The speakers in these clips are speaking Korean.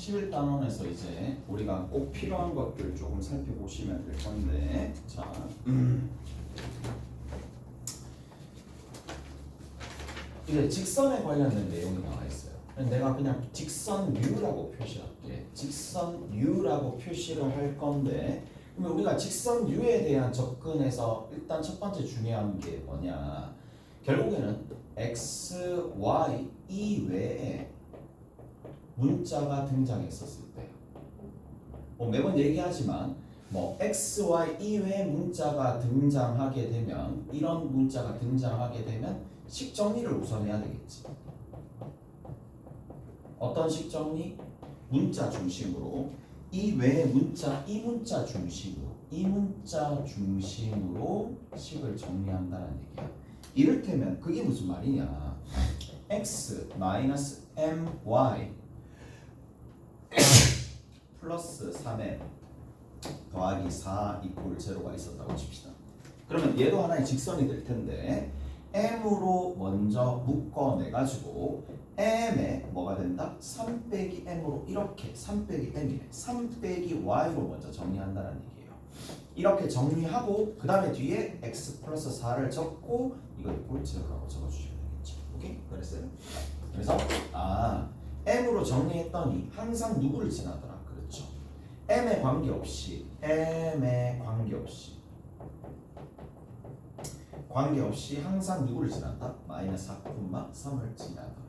11단원에서 이제 우리가 꼭 필요한 것들 조금 살펴보시면 될 건데, 자, 이제 직선에 관련된 내용이 나와 있어요. 내가 그냥 직선유라고 표시할게. 직선유라고 표시를 할 건데, 그러면 우리가 직선유에 대한 접근에서 일단 첫 번째 중요한 게 뭐냐? 결국에는 x, y 이외에 문자가 등장했었을 때, 뭐 매번 얘기하지만 뭐 x, y 이외의 문자가 등장하게 되면, 이런 문자가 등장하게 되면 식정리를 우선 해야 되겠지. 어떤 식정리? 문자 중심으로, 이 외의 문자, 이 문자 중심으로 식을 정리한다는 얘기야. 이를테면 그게 무슨 말이냐? x 마이너스 my 플러스 3m 더하기 4 이퀄 제로가 있었다고 칩시다. 그러면 얘도 하나의 직선이 될 텐데, m으로 먼저 묶어내가지고 m에 뭐가 된다? 3 빼기 m으로 이렇게 3 빼기 m이네. 3 빼기 y로 먼저 정리한다는 얘기예요. 이렇게 정리하고 그 다음에 뒤에 x 플러스 4를 적고 이거 이꼴 제로라고 적어주시면 되겠죠. 오케이? 그랬어요? 그래서 m으로 정리했더니 항상 누구를 지나더라? 그렇죠. m에 관계없이 항상 누구를 지난다? 마이너스 4,3을 지나더라.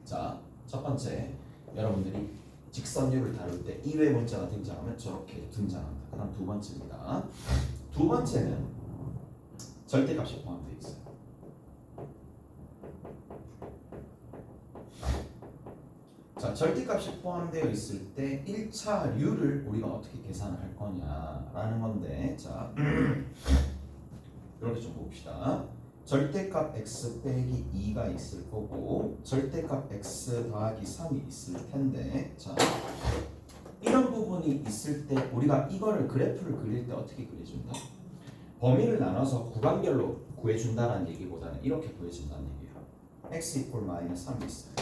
자, 첫 번째, 여러분들이 직선유를 다룰 때 이외 문자가 등장하면 저렇게 등장한다. 그 다음 두 번째입니다. 두 번째는 절대값이 포함되어 있어요. 자, 절대값이 포함되어 있을 때 1차류를 우리가 어떻게 계산을 할 거냐라는 건데, 자, 이렇게 좀 봅시다. 절대값 x 빼기 2가 있을 거고, 절대값 x 더하기 3이 있을 텐데, 자, 이런 부분이 있을 때 우리가 이거를 그래프를 그릴 때 어떻게 그려준다? 범위를 나눠서 구간별로 구해준다는 얘기보다는 이렇게 구해준다는 얘기예요. x 이퀄 마이너스 3이 있어요.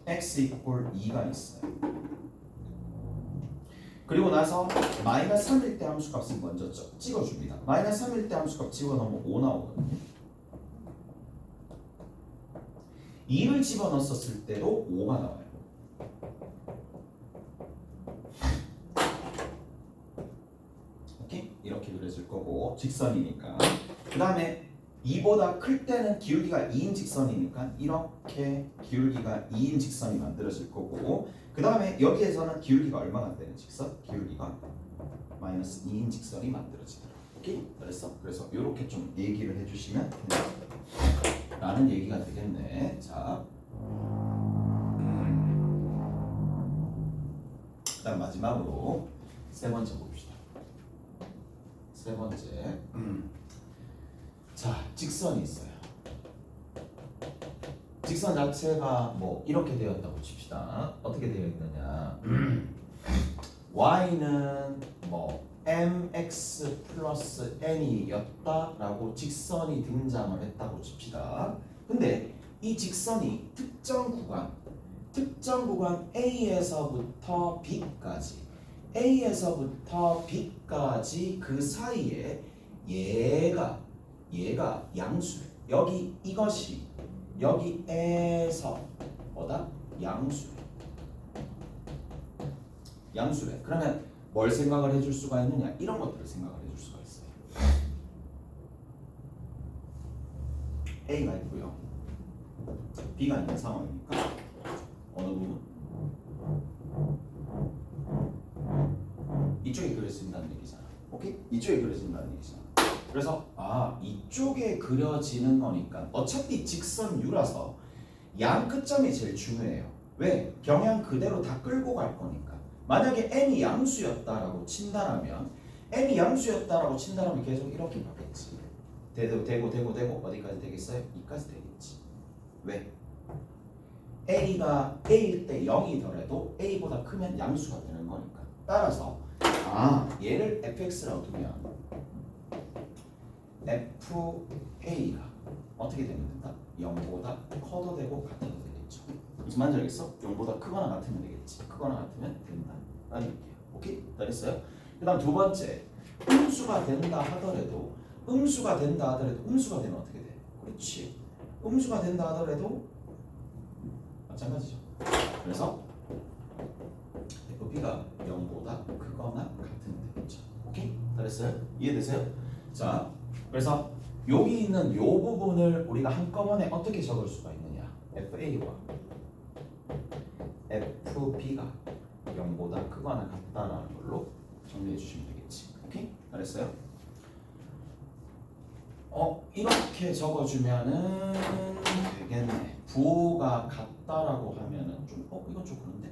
x 이퀄 2가 있어요. 그리고 나서 마이너스 3일 때 함수값은 먼저 찍어줍니다. 마이너스 3일 때 함수값 집어넣으면 5 나오거든요. 2를 집어넣었을 때도 5가 나와요. 오케이? 이렇게 그려질 거고, 직선이니까. 그 다음에 2보다 클 때는 기울기가 2인 직선이니까 이렇게 기울기가 2인 직선이 만들어질 거고, 그 다음에 여기에서는 기울기가 얼마나 되는 직선? 기울기가 마이너스 2인 직선이 만들어지더라. 오케이? 그래서 이렇게 좀 얘기를 해주시면 라는 얘기가 되겠네. 자, 그 다음 마지막으로 세 번째 봅시다. 세 번째, 자, 직선이 있어요. 직선 자체가 뭐 이렇게 되었다고 칩시다. 어떻게 되어 있느냐? y는 뭐 mx 플러스 n이었다라고 직선이 등장을 했다고 칩시다. 근데 이 직선이 특정 구간 A에서부터 B까지 그 사이에 얘가 양수래. 여기에서 뭐다? 양수래. 그러면 뭘 생각을 해줄 수가 있느냐? 이런 것들을 생각을 해줄 수가 있어요. A가 있고요, B가 있는 상황이니까 어느 부분? 이쪽에 그려진다는 얘기잖아. 오케이? 이쪽에 그려진다는 얘기잖아. 그래서 이쪽에 그려지는 거니까 어차피 직선유라서 양 끝점이 제일 중요해요. 왜? 경향 그대로 다 끌고 갈 거니까. 만약에 n이 양수였다라고 친다라면 계속 이렇게 가겠지. 되고 어디까지 되겠어요? 2까지 되겠지. 왜? A가 A일 때 0이더라도 A보다 크면 양수가 되는 거니까. 따라서 얘를 fx라고 두면 FA가 어떻게 되면 된다? 0보다 커도 되고 같아도 되겠죠. 무슨 말인지 알겠어? 0보다 크거나 같으면 되겠지. 크거나 같으면 된다. 라는 얘기야. 오케이? 다 됐어요? 그 다음 두 번째, 음수가 된다 하더라도 음수가 된다 하더라도 음수가 되면 어떻게 돼? 그렇지. 음수가 된다 하더라도 마찬가지죠. 그래서 fb가 0보다 크거나 같으면 되겠죠. 오케이? 다 됐어요? 이해되세요? 자, 그래서 여기 있는 요 부분을 우리가 한꺼번에 어떻게 적을 수가 있느냐? fa와 fb가 0보다 크거나 같다라는 걸로 정리해 주시면 되겠지. 오케이? 알았어요? 이렇게 적어주면은 되겠네. 부호가 같다라고 하면은 좀 이건 좀 그런데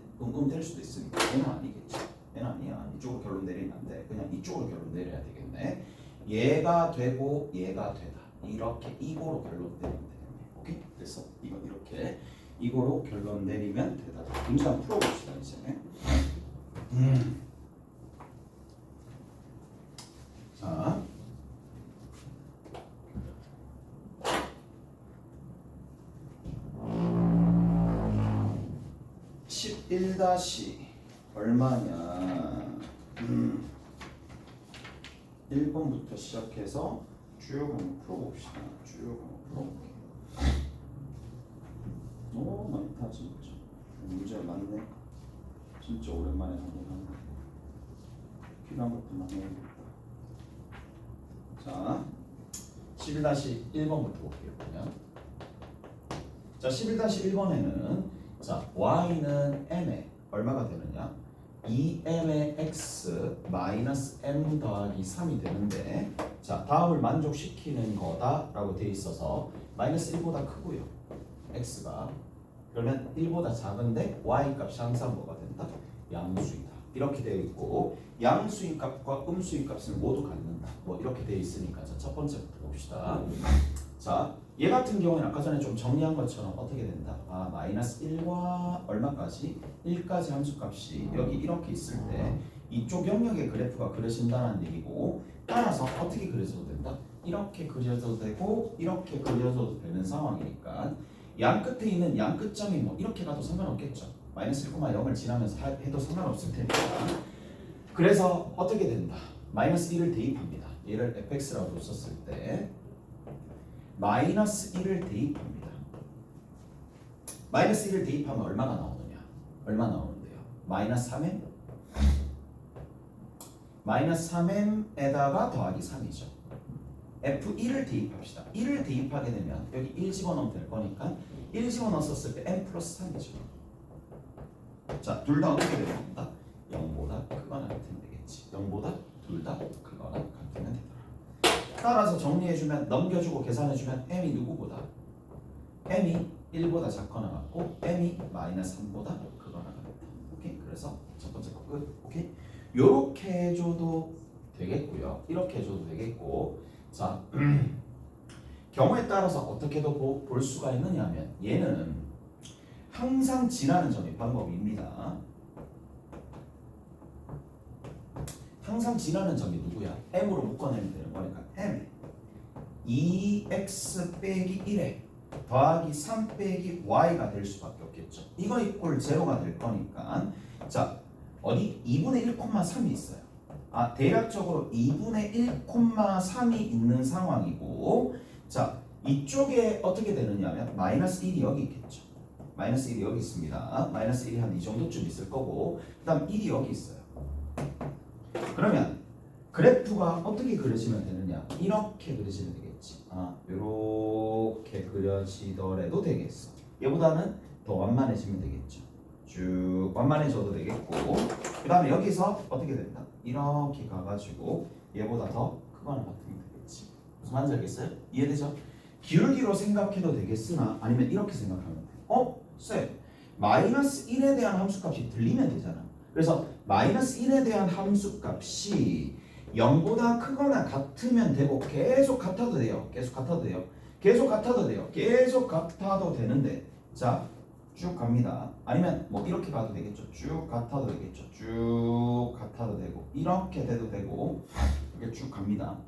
될 수도 있으니까 얘는 아니겠지. 얘는 아니야. 이쪽으로 결론 내리면 안 돼. 그냥 이쪽으로 결론 내려야 되겠네. 얘가 되고 얘가 되다. 이렇게 이거로 결론 내리면 되겠네. 오케이? 됐어. 이거 이렇게 이거로 결론 내리면 되다. 문제 한번 풀어봅시다 이제. 11 얼마냐? 1번부터 시작해서 쭉 한번 풀어봅시다. 쭉 한번 풀어볼게요. 오, 많다 진짜. 문제 많네. 진짜 오랜만에 하긴 하는데 필요한 것도 많아야겠다. 자, 11-1번부터 볼게요. 그냥. 자, 11-1번에는 자, y는 m에 얼마가 되느냐? 2m의 x 마이너스 m 더하기 3이 되는데, 자, 다음을 만족시키는 거다라고 되어 있어서 마이너스 1보다 크고요. x가 그러면 1보다 작은데 y 값이 항상 뭐가 된다? 양수이다. 이렇게 되어 있고 양수인 값과 음수인 값을 모두 갖는다. 뭐 이렇게 되어 있으니까 자, 첫 번째부터 봅시다. 자, 얘 같은 경우는 아까 전에 좀 정리한 것처럼 어떻게 된다? 마이너스 1과 얼마까지? 1까지 함수값이 여기 이렇게 있을 때 이쪽 영역의 그래프가 그려진다는 얘기고, 따라서 어떻게 그려져도 된다? 이렇게 그려져도 되고 이렇게 그려져도 되는 상황이니까 양 끝에 있는 양 끝점이 뭐 이렇게 가도 상관없겠죠. 마이너스 1,0을 지나면서 해도 상관없을 테니까. 그래서 어떻게 된다? 마이너스 1을 대입합니다. 얘를 fx라고 썼을 때 마이너스 1을 대입합니다. 마이너스 1을 대입하면 얼마가 나오느냐? 얼마 나오는데요? 마이너스 3m? 마이너스 3m에다가 더하기 3이죠. f1을 대입합시다. 1을 대입하게 되면 여기 1 집어넣으면 될 거니까 1 집어넣었을 때 m 플러스 3이죠. 자, 둘 다 어떻게 됩니다? 0보다 크거나 같으면 되겠지. 0보다 둘 다 크거나 같으면 되더라. 따라서 정리해주면, 넘겨주고 계산해주면 m이 누구보다? m이 1보다 작거나 같고 m이 마이너스 3보다 크거나 같다. 오케이? 그래서 첫 번째 거 끝. 오케이? 요렇게 해줘도 되겠고요. 이렇게 해줘도 되겠고, 자, 경우에 따라서 어떻게도 볼 수가 있느냐 하면 얘는 항상 지나는 점이 방법입니다. 항상 지나는 점이 누구야? m으로 묶어내면 되는 거니까 m 2x 빼기 1에 더하기 3 빼기 y가 될 수밖에 없겠죠. 이거 이꼴 제로가 될 거니까, 자, 어디 2분의 1,3이 있어요. 대략적으로 2분의 1,3이 있는 상황이고, 자, 이쪽에 어떻게 되느냐면 마이너스 1이 여기 있겠죠. 마이너스 1이 여기 있습니다. 마이너스 1이 한 이 정도쯤 있을 거고, 그 다음 1이 여기 있어요. 그러면 그래프가 어떻게 그려지면 되느냐? 이렇게 그려지면 되겠지. 이렇게 그려지더라도 되겠어. 얘보다는 더 완만해지면 되겠죠. 쭉 완만해져도 되겠고, 그 다음에 여기서 어떻게 된다? 이렇게 가가지고 얘보다 더 크거나 같으면 되겠지. 무슨 말인지 알겠어요? 이해되죠? 기울기로 생각해도 되겠으나 아니면 이렇게 생각하면 돼. 쌤, 마이너스 1에 대한 함수값이 들리면 되잖아. 그래서 마이너스 1에 대한 함수값이 0보다 크거나 같으면 되고, 계속 같아도 돼요. 계속 같아도 돼요. 계속 같아도 돼요. 계속 같아도 되는데, 자, 쭉 갑니다. 아니면 뭐 이렇게 가도 되겠죠. 쭉 같아도 되겠죠. 쭉 같아도 되고, 이렇게 돼도 되고, 이게 쭉 갑니다.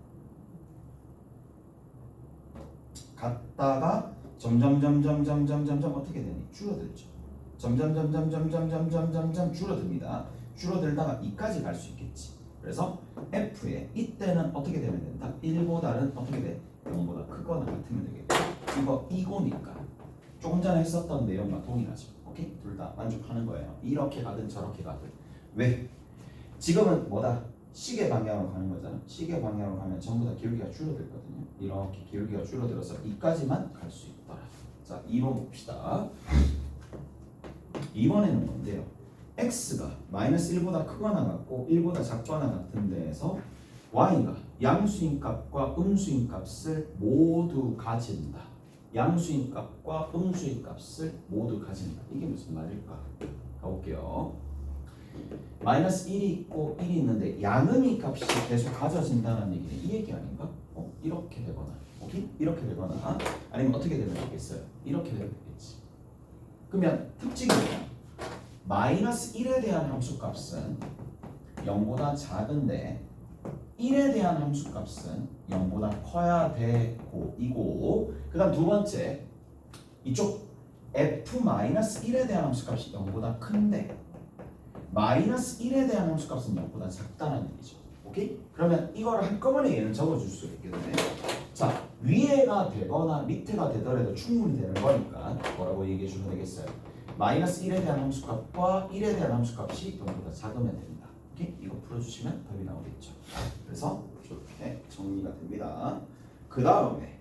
갔다가 점점 어떻게 되니? 줄어들죠. 점점 줄어듭니다. 줄어들다가 2까지 갈 수 있겠지. 그래서 f에 이때는 어떻게 되면 된다? 1보다는 어떻게 돼? 0보다 크거나 같으면 되겠죠. 이거 이거니까 조금 전에 했었던 내용과 동일하죠. 오케이? 둘 다 만족하는 거예요. 이렇게 가든 저렇게 가든. 왜? 지금은 뭐다? 시계 방향으로 가는 거잖아. 시계 방향으로 가면 전부 다 기울기가 줄어들거든요. 이렇게 기울기가 줄어들어서 2까지만 갈 수 있더라. 자, 2번 봅시다. 2번에는 뭔데요? x가 마이너스 1보다 크거나 같고 1보다 작거나 같은 데에서 y가 양수인 값과 음수인 값을 모두 가진다. 양수인 값과 음수인 값을 모두 가진다. 이게 무슨 말일까? 가볼게요. 마이너스 1이 있고 1이 있는데 양음인 값이 계속 가져진다는 얘기는 이 얘기 아닌가? 이렇게 되거나 오케이? 이렇게 되거나 아니면 어떻게 되면 되겠어요? 이렇게 되면 되겠지. 그러면 특징이 뭐야? 마이너스 1에 대한 함수값은 0보다 작은데 1에 대한 함수값은 0보다 커야 되고 이고 그 다음 두 번째 이쪽 f-1에 대한 함수값이 0보다 큰데 마이너스 1에 대한 함수값은 0보다 작다는 얘기죠. 오케이? 그러면 이거를 한꺼번에 얘는 적어줄 수 있겠네. 자, 위에가 되거나 밑에가 되더라도 충분히 되는 거니까 뭐라고 얘기해 주면 되겠어요? 마이너스 1에 대한 함수값과 1에 대한 함수값이 0보다 작으면 된다. 오케이? 이거 풀어주시면 답이 나오겠죠. 그래서 이렇게 정리가 됩니다. 그 다음에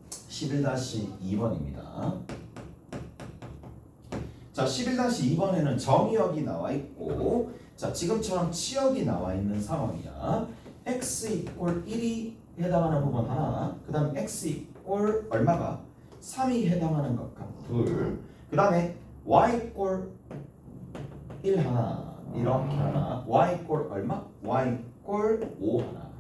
11-2번입니다. 자, 11-2번에는 정의역이 나와 있고 자, 지금처럼 치역이 나와 있는 상황이야. x 이꼴 1이 해당하는 부분 하나, 그 다음 x 이꼴 얼마가? 3이 해당하는 것과 둘, 그 다음에 y 이꼴 1 하나, 이렇게 하나, y 이꼴 얼마? y 이꼴 5 하나.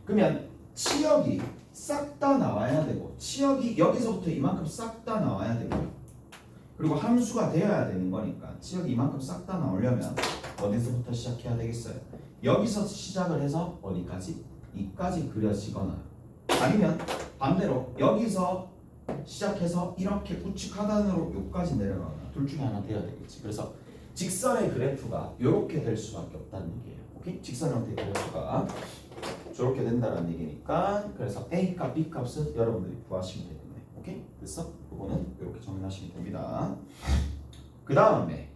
그러면 치역이 싹 다 나와야 되고 치역이 여기서부터 이만큼 싹 다 나와야 되고 그리고 함수가 되어야 되는 거니까 치역이 이만큼 싹 다 나오려면 어디서부터 시작해야 되겠어요? 여기서 시작을 해서 어디까지? 2까지 그려지거나 아니면 반대로 여기서 시작해서 이렇게 우측 하단으로 여기까지 내려가거나 둘 중에 하나 돼야 되겠지. 그래서 직선의 그래프가 이렇게 될 수밖에 없다는 얘기예요. 오케이? 직선 형태의 그래프가 저렇게 된다는 얘기니까 그래서 A 값, B 값은 여러분들이 구하시면 되겠네. 오케이? 그래서 그거는 이렇게 정리하시면 됩니다. 그 다음에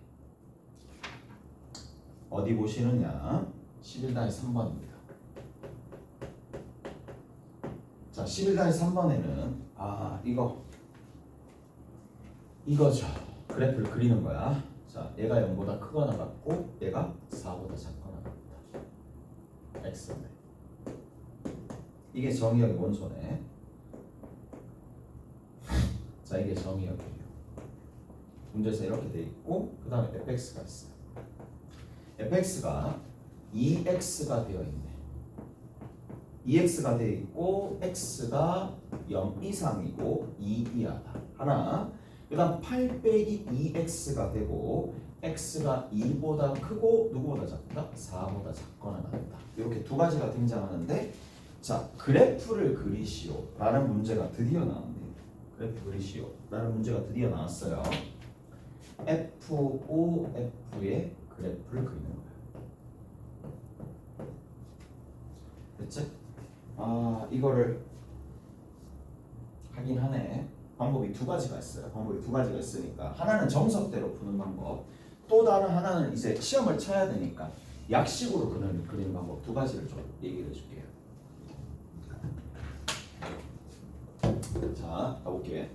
어디 보시느냐? 11-3번입니다. 자, 11-3번에는 이거죠. 그래프를 그리는 거야. 자, 얘가 0보다 크거나 같고 얘가 4보다 작거나 같다. X네. 이게 정의역의 원소네. 자, 이게 정의역이에요. 문제에서 이렇게 돼 있고 그 다음에 fx가 있어요. fx가 2x가 되어 있네. 2x가 되어 있고 x가 0 이상이고 2 이하다. 하나. 그 다음 8 빼기 2x가 되고 x가 2보다 크고 누구보다 작다? 4보다 작거나 같다. 이렇게 두 가지가 등장하는데 자, 그래프를 그리시오 라는 문제가 드디어 나왔네요. 그래프 그리시오 라는 문제가 드디어 나왔어요. FOF의 그래프를 그리는 거예요. 됐지? 이거를 하긴 하네. 방법이 두 가지가 있어요. 방법이 두 가지가 있으니까 하나는 정석대로 푸는 방법, 또 다른 하나는 이제 시험을 쳐야 되니까 약식으로 그리는 방법 두 가지를 좀 얘기를 해줄게요. 자, 가볼게.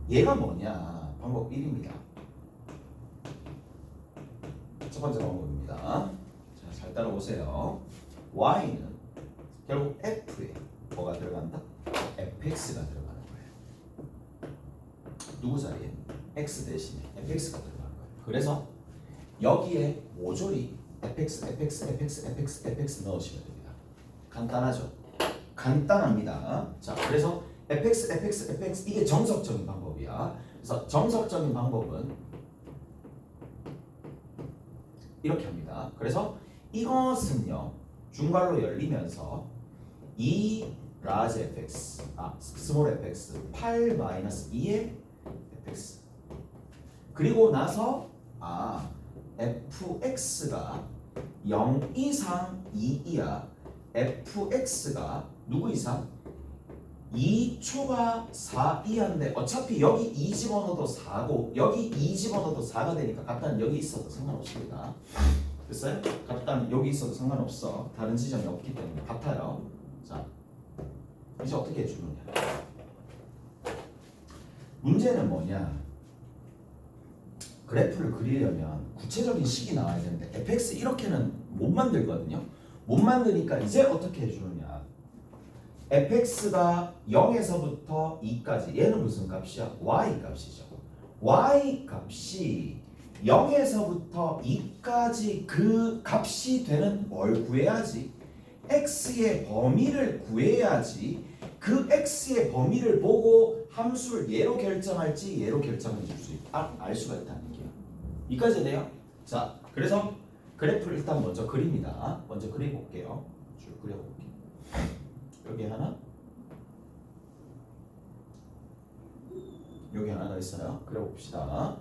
얘가 뭐냐? 방법 1입니다. 첫 번째 방법입니다. 자, 잘 따라오세요. y는 결국 f에 뭐가 들어간다? fx가 들어가는 거예요. 누구 자리에? x 대신에 fx가 들어가는 거예요. 그래서 여기에 모조리 fx 넣으시면 됩니다. 간단하죠? 간단합니다. 자, 그래서 fx 이게 정석적인 방법이야. 그래서 정석적인 방법은 이렇게 합니다. 그래서 이것은요 중괄호 열리면서 이 large fx, small fx 8 마이너스 2의 fx. 그리고 나서 fx가 0 이상 2 이하 fx가 누구 이상? 2초가 4 이하인데 어차피 여기 2 집어넣어도 4고 여기 2 집어넣어도 4가 되니까 같다는 여기 있어도 상관없습니다. 됐어요? 같다는 여기 있어도 상관없어. 다른 지점이 없기 때문에 같아요. 자, 이제 어떻게 해주느냐. 문제는 뭐냐. 그래프를 그리려면 구체적인 식이 나와야 되는데 fx 이렇게는 못 만들거든요. 못 만드니까 이제 어떻게 해주느냐. fx가 0에서부터 2까지 얘는 무슨 값이야? y 값이죠. y 값이 0에서부터 2까지 그 값이 되는 뭘 구해야지? x의 범위를 구해야지. 그 x의 범위를 보고 함수를 얘로 결정할지 얘로 결정해 줄 수 있다. 알 수가 있다는 얘기야. 이까지 돼요? 자, 그래서 그래프를 일단 먼저 그립니다. 먼저 그려볼게요. 쭉 그려볼게요. 여기 하나, 여기 하나 더 있어요. 그려봅시다.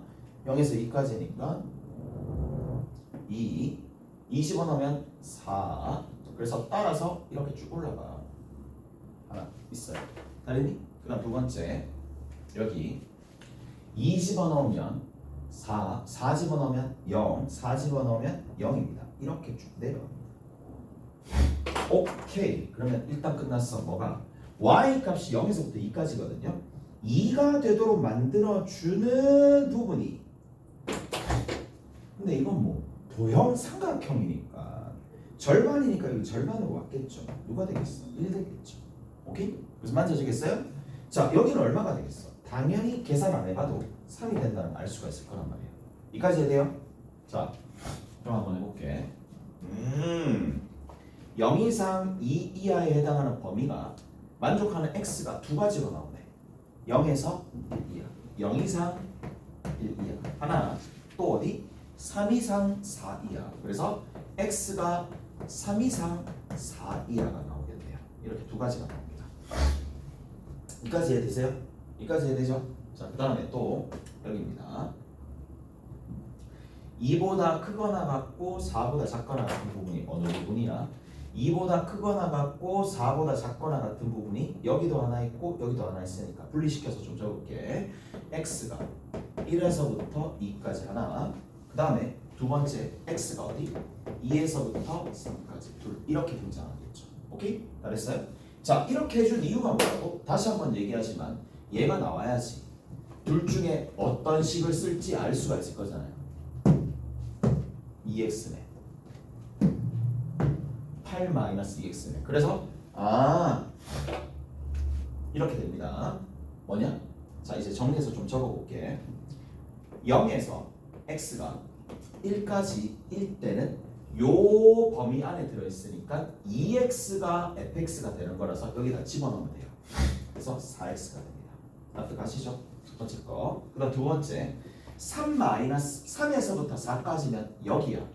0에서 2까지니까 2, 20원 하면 4. 그래서 따라서 이렇게 쭉 올라가. 하나 있어요. 다르니? 그 다음 두 번째 여기 2 집어넣으면 4, 4 집어넣으면 0, 4 집어넣으면 0입니다. 이렇게 쭉 내려갑니다. 오케이. 그러면 일단 끝났어. 뭐가? y 값이 0에서부터 2까지거든요. 2가 되도록 만들어주는 부분이 근데 이건 뭐 도형 삼각형이니까 절반이니까 이거 절반으로 왔겠죠. 누가 되겠어? 1 되겠죠. 오케이? 그래서 만져지겠어요? 자, 여기는 얼마가 되겠어? 당연히 계산 안 해봐도 3이 된다는 걸 알 수가 있을 거란 말이에요. 이까지 해야 돼요? 자, 그럼 한번 해볼게. 0 이상 2 이하에 해당하는 범위가 만족하는 x가 두 가지로 나오네. 0에서 1 이하, 0 이상 1 이하. 하나, 또 어디? 3 이상 4 이하. 그래서 x가 3 이상 4 이하가 나오겠네요. 이렇게 두 가지가 나옵니다. 이까지 이해되세요? 이까지 이해되죠? 자, 그 다음에 또 여기입니다. 2보다 크거나 같고 4보다 작거나 같은 부분이 어느 부분이야? 2보다 크거나 같고 4보다 작거나 같은 부분이 여기도 하나 있고 여기도 하나 있으니까 분리시켜서 좀 적을게. x가 1에서부터 2까지 하나, 그 다음에 두 번째 x가 어디? 2에서부터 3까지 둘. 이렇게 등장하겠죠. 오케이? 잘했어요? 자, 이렇게 해준 이유가 뭐라고? 다시 한번 얘기하지만 얘가 나와야지 둘 중에 어떤 식을 쓸지 알 수가 있을 거잖아요. 2x네 8-2x네. 그래서 이렇게 됩니다. 뭐냐? 자, 이제 정리해서 좀 적어볼게. 0에서 x가 1까지 1 때는 요 범위 안에 들어있으니까 2x가 fx가 되는 거라서 여기다 집어넣으면 돼요. 그래서 4x가 됩니다. 납득하시죠? 첫 번째 거. 그 다음 두 번째 3-3에서부터 4까지면 여기야.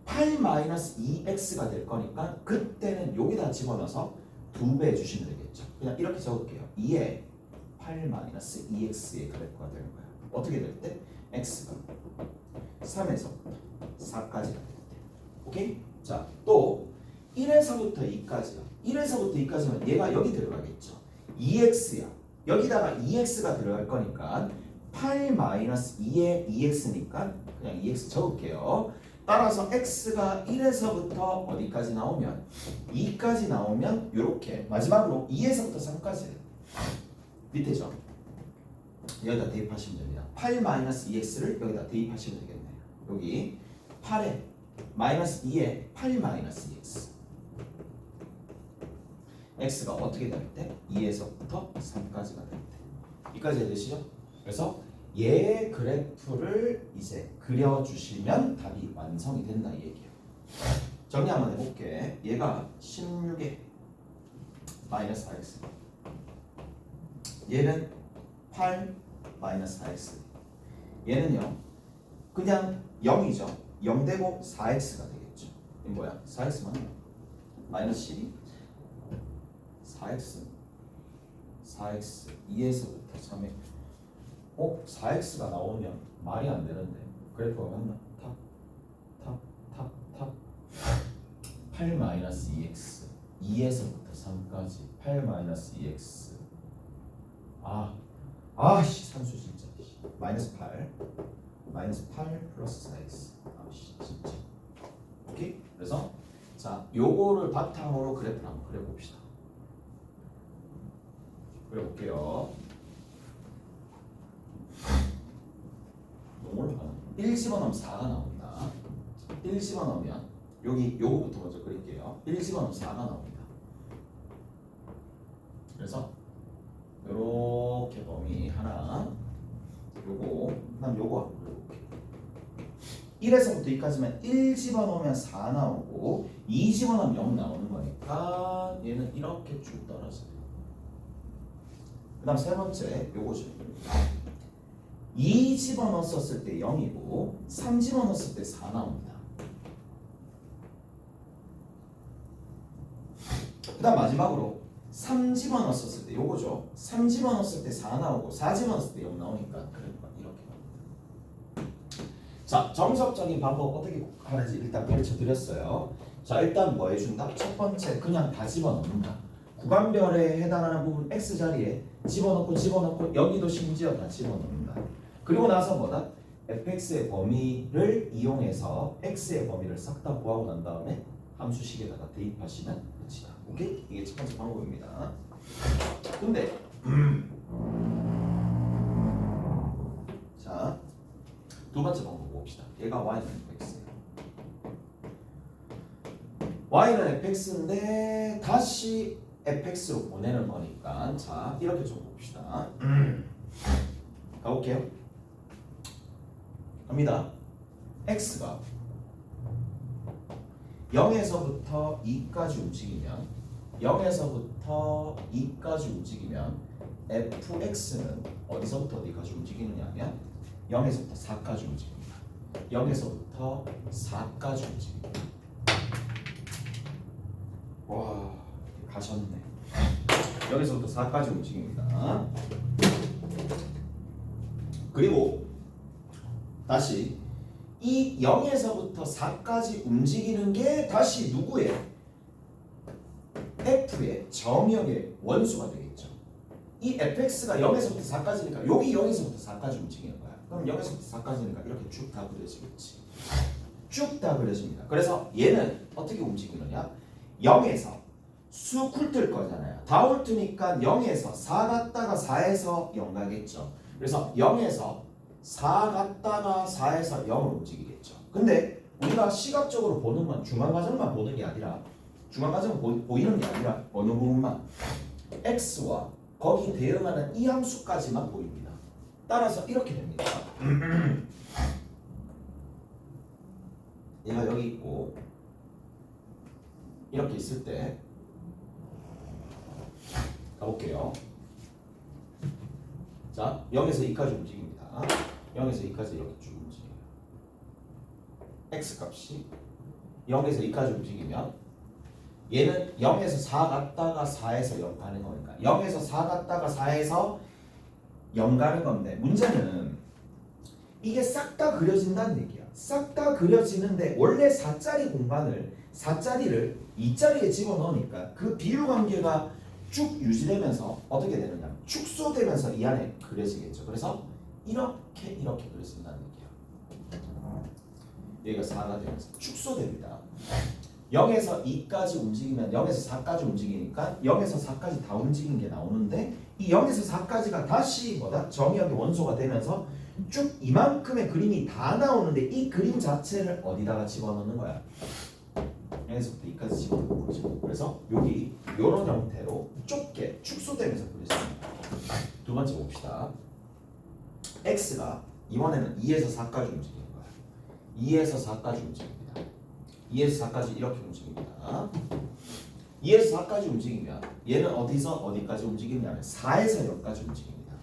8-2x가 될 거니까 그때는 여기다 집어넣어서 2배 해주시면 되겠죠. 그냥 이렇게 적을게요. 2에 8-2x의 그래프가 되는 거야. 어떻게 될 때? x가 3에서부터 4까지가 될 때. 오케이? 자, 또 1에서부터 2까지야. 1에서부터 2까지면 얘가 여기 들어가겠죠. 2x야. 여기다가 2x가 들어갈 거니까 8-2의 2x니까 그냥 2x 적을게요. 따라서 x가 1에서부터 어디까지 나오면 2까지 나오면 이렇게 마지막으로 2에서부터 3까지 밑에죠. 여기다 대입하시면 됩니다. 8-2x를 여기다 대입하시면 되겠네요. 여기 8에 마이너스 2에 8-2x x가 어떻게 될 때? 2에서부터 3까지가 될 때. 여기까지 되시죠? 그래서 얘 그래프를 이제 그려주시면 답이 완성이 된다 이 얘기예요. 정리 한번 해볼게. 얘가 16에 마이너스 4x, 얘는 8 마이너스 4x, 얘는요 그냥 0이죠. 0 되고 4x가 되겠죠. 이게 뭐야? 4x 맞나? 마이너스 12 4x 4x 2에서부터 3에 4x가 나오면 말이 안 되는데 그래프가 맞나? 탑 8 마이너스 2x 2에서부터 3까지 8 마이너스 2x 산수 진짜 마이너스 8 플러스 4x 진짜 오케이? 그래서 자 요거를 바탕으로 그래프를 한번 그려봅시다. 그려볼게요. 요걸로 가는 1 집어넣으면 4가 나옵니다. 1 집어넣으면 여기 요거부터 먼저 그릴게요. 1 집어넣으면 4가 나옵니다. 그래서 요렇게 범위 하나 요거 그다음 요거 한번 그려볼게요. 1에서부터 2까지면 1 집어넣으면 4 나오고 2 집어넣으면 0 나오는 거니까 얘는 이렇게 쭉 떨어져요. 그 다음 세 번째 요거죠. 2 집어넣었을 때 0이고 3 집어넣었을 때 4 나옵니다. 그 다음 마지막으로 3 집어넣었을 때 요거죠. 3 집어넣었을 때 4 나오고 4 집어넣었을 때 0 나오니까 그러니까 이렇게 나옵니다. 자, 정석적인 방법 어떻게 하는지 일단 가르쳐 드렸어요. 자, 일단 뭐 해준다? 첫 번째 그냥 다 집어넣는다. 구간별에 해당하는 부분 x 자리에 집어넣고 여기도 심지어 다 집어넣는다. 그리고 나서 뭐다? fx의 범위를 이용해서 x의 범위를 싹 다 구하고 난 다음에 함수식에다가 대입하시면 끝이다. 오케이? 이게 첫 번째 방법입니다. 근데 자, 두 번째 방법 봅시다. 얘가 y는 fx예요. y는 fx인데 다시 fx로 보내는 거니까 자 이렇게 좀 봅시다. 가볼게요. 갑니다. x가 0에서부터 2까지 움직이면 fx는 어디서부터 어디까지 움직이느냐 하면 0에서부터 4까지 움직입니다. 0에서부터 4까지 움직입니다. 와, 가셨네. 여기서부터 4까지 움직입니다. 그리고 다시 이 0에서부터 4까지 움직이는 게 다시 누구의? f의 정역의 원수가 되겠죠. 이 fx가 0에서부터 4까지니까 여기 0에서부터 4까지 움직이는 거야. 그럼 0에서부터 4까지니까 이렇게 쭉 다 그려지겠지. 쭉 다 그려집니다. 그래서 얘는 어떻게 움직이느냐? 0에서 수 훑을 거잖아요. 다 훑으니까 0에서 4 갔다가 4에서 0 가겠죠. 그래서 0에서 4 갔다가 4에서 0으로 움직이겠죠. 근데 우리가 시각적으로 보는 건 중앙과정만 보는 게 아니라 중앙과정 보이는 게 아니라 어느 부분만 x와 거기 대응하는 이 함수까지만 보입니다. 따라서 이렇게 됩니다. 얘가 여기 있고 이렇게 있을 때 가볼게요. 자, 0에서 2까지 움직입니다. 0에서 2까지 이렇게 쭉 움직여요. x 값이 0에서 2까지 움직이면 얘는 0에서 4 갔다가 4에서 0 가는 거니까 0에서 4 갔다가 4에서 0 가는 건데 문제는 이게 싹 다 그려진다는 얘기야. 싹 다 그려지는데 원래 4짜리 공간을 4짜리를 2짜리에 집어넣으니까 그 비율 관계가 쭉 유지되면서 어떻게 되느냐? 축소되면서 이 안에 그려지겠죠. 그래서 이렇게 그려진다는 얘기야. 여기가 4가 되면서 축소됩니다. 0에서 2까지 움직이면 0에서 4까지 움직이니까 0에서 4까지 다 움직인 게 나오는데 이 0에서 4까지가 다시 뭐다? 정의역의 원소가 되면서 쭉 이만큼의 그림이 다 나오는데 이 그림 자체를 어디다가 집어넣는 거야? 0에서부터 2까지 집어넣는 거죠. 그래서 여기 이런 형태로 좁게 축소되면서 그려집니다. 두 번째 봅시다. x가 이번에는 2에서 4까지 움직이는 거야. 2에서 4까지 움직입니다. 2에서 4까지 이렇게 움직입니다. 2에서 4까지 움직이면 얘는 어디서 어디까지 움직이냐면 4에서 0까지 움직입니다.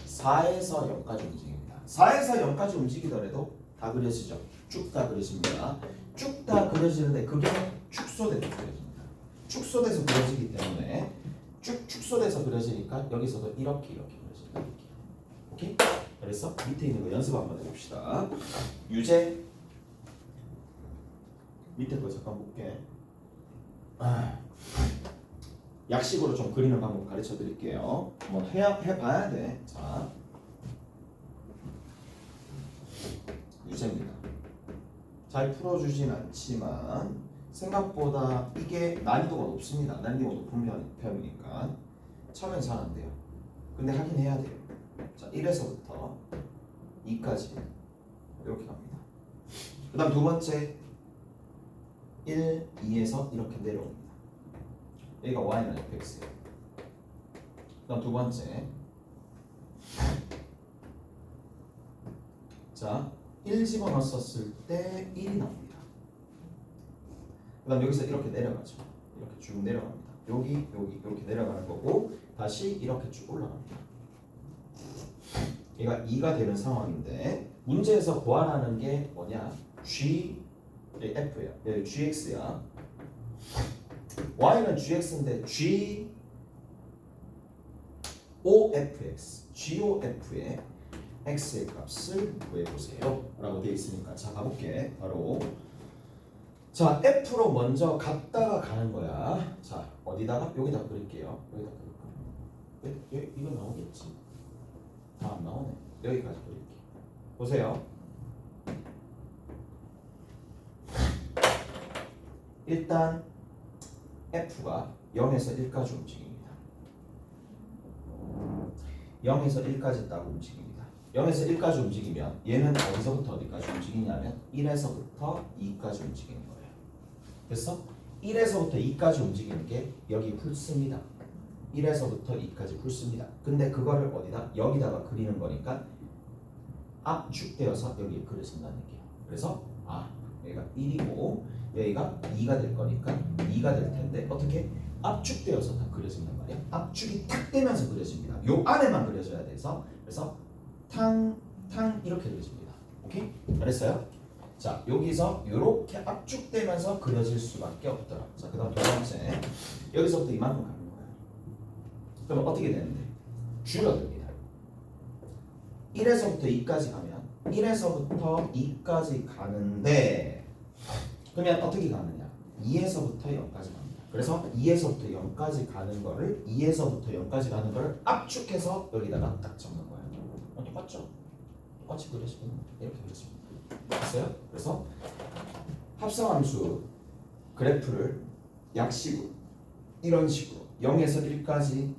4에서 0까지 움직입니다. 4에서 0까지 움직이더라도 다 그려지죠. 쭉 다 그려집니다. 쭉 다 그려지는데 그게 축소돼서 그려집니다. 축소돼서 그려지기 때문에 쭉 축소돼서 그려지니까 여기서도 이렇게 그려진다. 이렇게. 오케이? 그래서 밑에 있는 거 연습 한번 해봅시다. 유제 밑에 거 잠깐 볼게. 약식으로 좀 그리는 방법 가르쳐 드릴게요. 한번 해봐야 돼. 자, 유제입니다. 잘 풀어주진 않지만 생각보다 이게 난이도가 높습니다. 난이도가 높은 편이니까 처음엔 잘 안 돼요. 근데 하긴 해야 돼요. 자, 1에서부터 2까지 이렇게 갑니다. 그 다음 두 번째 1, 2에서 이렇게 내려옵니다. 여기가 y는 fx예요. 그 다음 두 번째 자, 1 집어넣었을 때 1이 나옵니다. 그 다음 여기서 이렇게 내려가죠. 이렇게 쭉 내려갑니다. 여기 이렇게 내려가는 거고 다시 이렇게 쭉 올라갑니다. 얘가 2가 되는 상황인데 문제에서 구하라는 게 뭐냐? F야. 여기 GX야. Y는 GX인데 GOF의 X의 값을 구해보세요 라고 되어 있으니까 자 가볼게. 바로 자 F로 먼저 갔다가 가는 거야. 자 어디다가? 여기다 그릴게요. 여기다 그릴게요. 이거 나오겠지? 다 안 나오네. 여기까지 그릴게. 보세요. 일단 F가 0에서 1까지 움직입니다. 0에서 1까지 딱 움직입니다. 0에서 1까지 움직이면 얘는 어디서부터 어디까지 움직이냐면 1에서부터 2까지 움직이는 거예요. 그래서 1에서부터 2까지 움직이는 게 여기 풀습니다. 1에서부터 2까지 풀습니다. 근데 그거를 어디다? 여기다가 그리는 거니까 압축되어서 여기에 그려진다는 얘기예요. 그래서 여기가 1이고 여기가 2가 될 거니까 2가 될 텐데 어떻게? 압축되어서 다 그려진단 말이야. 압축이 탁 되면서 그려집니다. 요 안에만 그려져야 돼서 그래서 탕 이렇게 그려집니다. 오케이? 잘했어요? 자 여기서 이렇게 압축되면서 그려질 수밖에 없더라. 자 그다음 두 번째 여기서부터 이만큼 가는 거야. 그럼 어떻게 되는데? 줄어듭니다. 1에서부터 2까지 가면 1에서부터 2까지 가는데 그러면 어떻게 가느냐? 2에서부터 0까지 갑니다. 그래서 2에서부터 0까지 가는 거를 2에서부터 0까지 가는 거를 압축해서 여기다가 딱 적는 거예요. 똑같죠? 똑같이 그려지면 이렇게 그려집니다. 됐어요? 그래서 합성함수 그래프를 약식으로 이런 식으로 0에서 1까지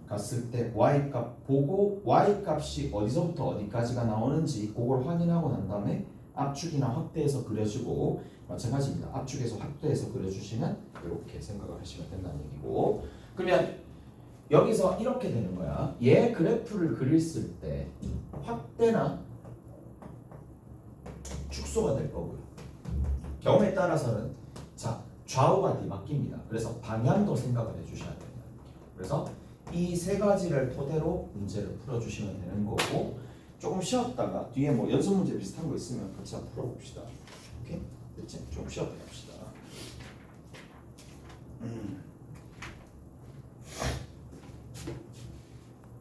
갔을 때 y값 보고 y값이 어디서부터 어디까지가 나오는지 그걸 확인하고 난 다음에 압축이나 확대해서 그려주고 마찬가지입니다. 압축해서 확대해서 그려주시면 이렇게 생각을 하시면 된다는 얘기고 그러면 여기서 이렇게 되는 거야. 얘 그래프를 그렸을 때 확대나 축소가 될 거고요. 경우에 따라서는 자 좌우가 뒤바뀝니다. 그래서 방향도 생각을 해주셔야 된다는 얘기예요. 그래서 이 세 가지를 토대로 문제를 풀어주시면 되는 거고 조금 쉬었다가 뒤에 뭐 연습 문제 비슷한 거 있으면 같이 한번 풀어봅시다. 오케이? 됐지? 좀 쉬었다 갑시다.